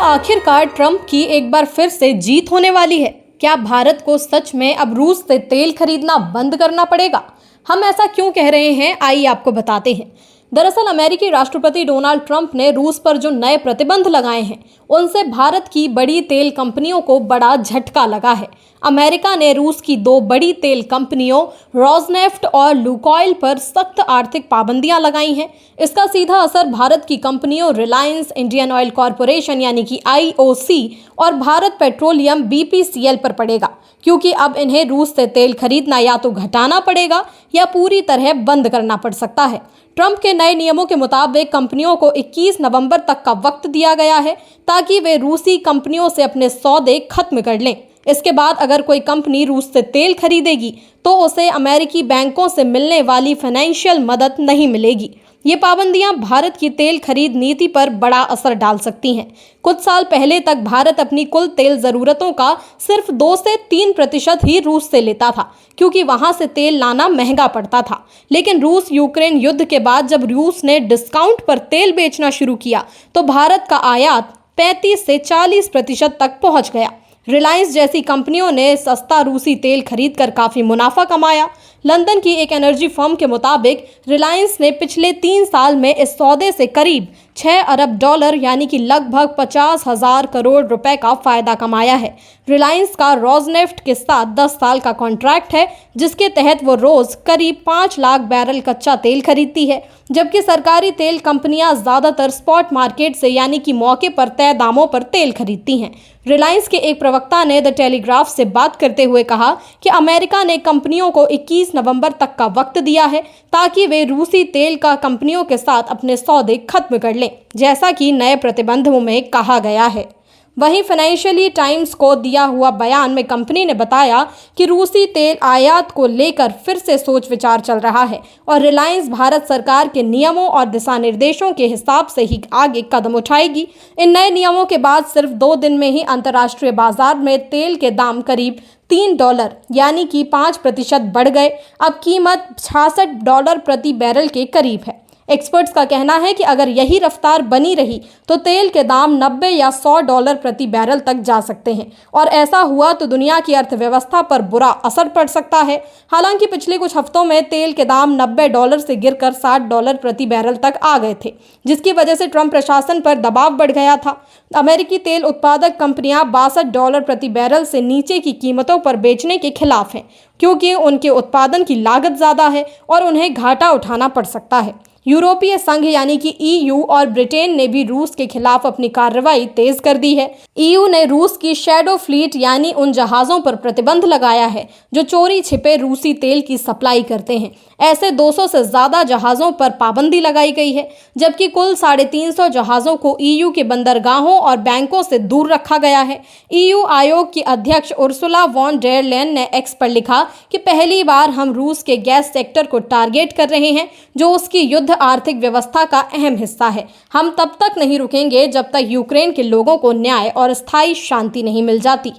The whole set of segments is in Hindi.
आखिरकार ट्रंप की एक बार फिर से जीत होने वाली है। क्या भारत को सच में अब रूस से तेल खरीदना बंद करना पड़ेगा? हम ऐसा क्यों कह रहे हैं, आइए आपको बताते हैं। दरअसल अमेरिकी राष्ट्रपति डोनाल्ड ट्रंप ने रूस पर जो नए प्रतिबंध लगाए हैं, उनसे भारत की बड़ी तेल कंपनियों को बड़ा झटका लगा है। अमेरिका ने रूस की दो बड़ी तेल कंपनियों रोसनेफ्ट और लुकोइल पर सख्त आर्थिक पाबंदियां लगाई हैं। इसका सीधा असर भारत की कंपनियों रिलायंस, इंडियन ऑयल कॉरपोरेशन यानी कि IOC और भारत पेट्रोलियम BPCL पर पड़ेगा, क्योंकि अब इन्हें रूस से तेल खरीदना या तो घटाना पड़ेगा या पूरी तरह बंद करना पड़ सकता है। ट्रंप के नए नियमों के मुताबिक कंपनियों को 21 नवंबर तक का वक्त दिया गया है ताकि वे रूसी कंपनियों से अपने सौदे खत्म कर लें। इसके बाद अगर कोई कंपनी रूस से तेल खरीदेगी तो उसे अमेरिकी बैंकों से मिलने वाली फाइनेंशियल मदद नहीं मिलेगी। ये पाबंदियां भारत की तेल खरीद नीति पर बड़ा असर डाल सकती हैं। कुछ साल पहले तक भारत अपनी कुल तेल जरूरतों का सिर्फ 2 से 3% ही रूस से लेता था, क्योंकि वहां से तेल लाना महंगा पड़ता था। लेकिन रूस यूक्रेन युद्ध के बाद जब रूस ने डिस्काउंट पर तेल बेचना शुरू किया तो भारत का आयात 35 से 40% तक पहुंच गया। रिलायंस जैसी कंपनियों ने सस्ता रूसी तेल खरीदकर काफी मुनाफा कमाया। लंदन की एक एनर्जी फर्म के मुताबिक रिलायंस ने पिछले 3 साल में इस सौदे से करीब $6 अरब यानी कि लगभग 50,000 करोड़ रुपए का फायदा कमाया है। रिलायंस का रोसनेफ्ट के साथ 10 साल का कॉन्ट्रैक्ट है, जिसके तहत वो रोज करीब 5 लाख बैरल कच्चा तेल खरीदती है, जबकि सरकारी तेल कंपनियां ज्यादातर स्पॉट मार्केट से यानी कि मौके पर तय दामों पर तेल खरीदती हैं। रिलायंस के एक प्रवक्ता ने द टेलीग्राफ से बात करते हुए कहा कि अमेरिका ने कंपनियों को 21 नवंबर तक का वक्त दिया है ताकि वे रूसी तेल का कंपनियों के साथ अपने सौदे खत्म कर लें, जैसा कि नए प्रतिबंधों में कहा गया है। वहीं फाइनेंशियल टाइम्स को दिया हुआ बयान में कंपनी ने बताया कि रूसी तेल आयात को लेकर फिर से सोच विचार चल रहा है और रिलायंस भारत सरकार के नियमों और दिशा निर्देशों के हिसाब से ही आगे कदम उठाएगी। इन नए नियमों के बाद सिर्फ 2 दिन में ही अंतर्राष्ट्रीय बाजार में तेल के दाम करीब $3 यानी कि 5% बढ़ गए। अब कीमत $66 प्रति बैरल के करीब है। एक्सपर्ट्स का कहना है कि अगर यही रफ्तार बनी रही तो तेल के दाम 90 या $100 प्रति बैरल तक जा सकते हैं और ऐसा हुआ तो दुनिया की अर्थव्यवस्था पर बुरा असर पड़ सकता है। हालांकि पिछले कुछ हफ्तों में तेल के दाम $90 से गिरकर $60 प्रति बैरल तक आ गए थे, जिसकी वजह से ट्रंप प्रशासन पर दबाव बढ़ गया था। अमेरिकी तेल उत्पादक कंपनियां $62 प्रति बैरल से नीचे की कीमतों पर बेचने के खिलाफ हैं, क्योंकि उनके उत्पादन की लागत ज़्यादा है और उन्हें घाटा उठाना पड़ सकता है। यूरोपीय संघ यानी कि EU और ब्रिटेन ने भी रूस के खिलाफ अपनी कार्रवाई तेज कर दी है। EU ने रूस की शैडो फ्लीट यानी उन जहाज़ों पर प्रतिबंध लगाया है जो चोरी छिपे रूसी तेल की सप्लाई करते हैं। ऐसे 200 से ज़्यादा जहाज़ों पर पाबंदी लगाई गई है, जबकि कुल 350 जहाज़ों को EU के बंदरगाहों और बैंकों से दूर रखा गया है। EU आयोग की अध्यक्ष उर्सुला वॉन डेर लेyen ने X पर लिखा कि पहली बार हम रूस के गैस सेक्टर को टारगेट कर रहे हैं, जो उसकी युद्ध आर्थिक व्यवस्था का अहम हिस्सा है। हम तब तक नहीं रुकेंगे जब तक यूक्रेन के लोगों को न्याय और स्थायी शांति नहीं मिल जाती।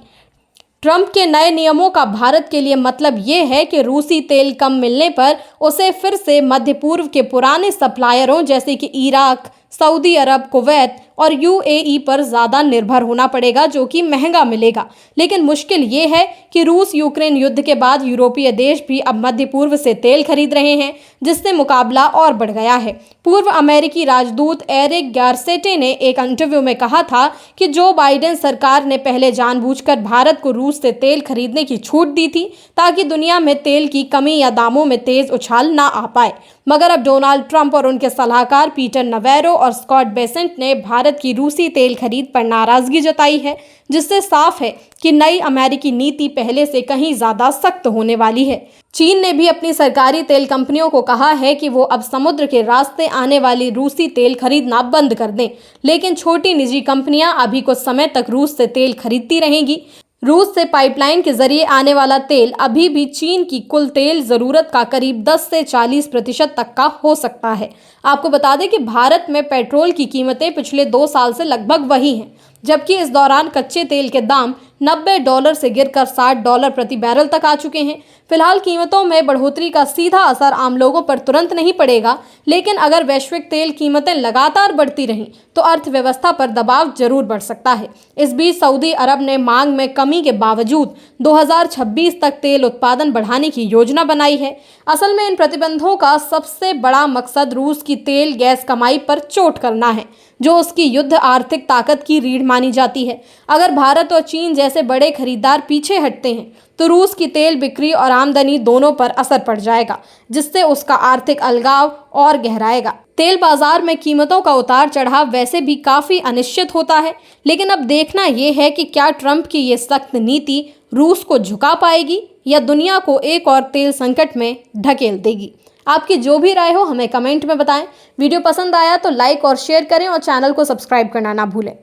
ट्रंप के नए नियमों का भारत के लिए मतलब ये है कि रूसी तेल कम मिलने पर उसे फिर से मध्य पूर्व के पुराने सप्लायरों जैसे कि इराक, सऊदी अरब, कुवैत और UAE पर ज़्यादा निर्भर होना पड़ेगा, जो कि महंगा मिलेगा। लेकिन मुश्किल ये है कि रूस यूक्रेन युद्ध के बाद यूरोपीय देश भी अब मध्य पूर्व से तेल खरीद रहे हैं, जिससे मुकाबला और बढ़ गया है। पूर्व अमेरिकी राजदूत एरिक गारसेटे ने एक इंटरव्यू में कहा था कि जो बाइडेन सरकार ने पहले जानबूझकर भारत को रूस से तेल खरीदने की छूट दी थी ताकि दुनिया में तेल की कमी या दामों में तेज उछाल ना आ पाए। मगर अब डोनाल्ड ट्रंप और उनके सलाहकार पीटर नवेरो और स्कॉट बेसेंट ने भारत की रूसी तेल खरीद पर नाराजगी जताई है, जिससे साफ है कि नई अमेरिकी नीति पहले से कहीं ज्यादा सख्त होने वाली है। चीन ने भी अपनी सरकारी तेल कंपनियों को कहा है कि वो अब समुद्र के रास्ते आने वाली रूसी तेल खरीदना बंद कर दें, लेकिन छोटी निजी कंपनियां अभी कुछ समय तक रूस से तेल खरीदती रहेंगी। रूस से पाइपलाइन के जरिए आने वाला तेल अभी भी चीन की कुल तेल जरूरत का करीब 10 से 40% तक का हो सकता है। आपको बता दें कि भारत में पेट्रोल की कीमतें पिछले 2 साल से लगभग वही हैं, जबकि इस दौरान कच्चे तेल के दाम $90 से गिरकर $60 प्रति बैरल तक आ चुके हैं। फिलहाल कीमतों में बढ़ोतरी का सीधा असर आम लोगों पर तुरंत नहीं पड़ेगा, लेकिन अगर वैश्विक तेल कीमतें लगातार बढ़ती रहीं तो अर्थव्यवस्था पर दबाव जरूर बढ़ सकता है। इस बीच सऊदी अरब ने मांग में कमी के बावजूद 2026 तक तेल उत्पादन बढ़ाने की योजना बनाई है। असल में इन प्रतिबंधों का सबसे बड़ा मकसद रूस की तेल गैस कमाई पर चोट करना है, जो उसकी युद्ध आर्थिक ताकत की रीढ़ मानी जाती है। अगर भारत और चीन जैसे बड़े खरीदार पीछे हटते हैं तो रूस की तेल बिक्री और आमदनी दोनों पर असर पड़ जाएगा, जिससे उसका आर्थिक अलगाव और गहराएगा। तेल बाजार में कीमतों का उतार चढ़ाव वैसे भी काफी अनिश्चित होता है, लेकिन अब देखना यह है कि क्या ट्रंप की ये सख्त नीति रूस को झुका पाएगी या दुनिया को एक और तेल संकट में ढकेल देगी। आपकी जो भी राय हो हमें कमेंट में बताएं। वीडियो पसंद आया तो लाइक और शेयर करें और चैनल को सब्सक्राइब करना ना भूलें।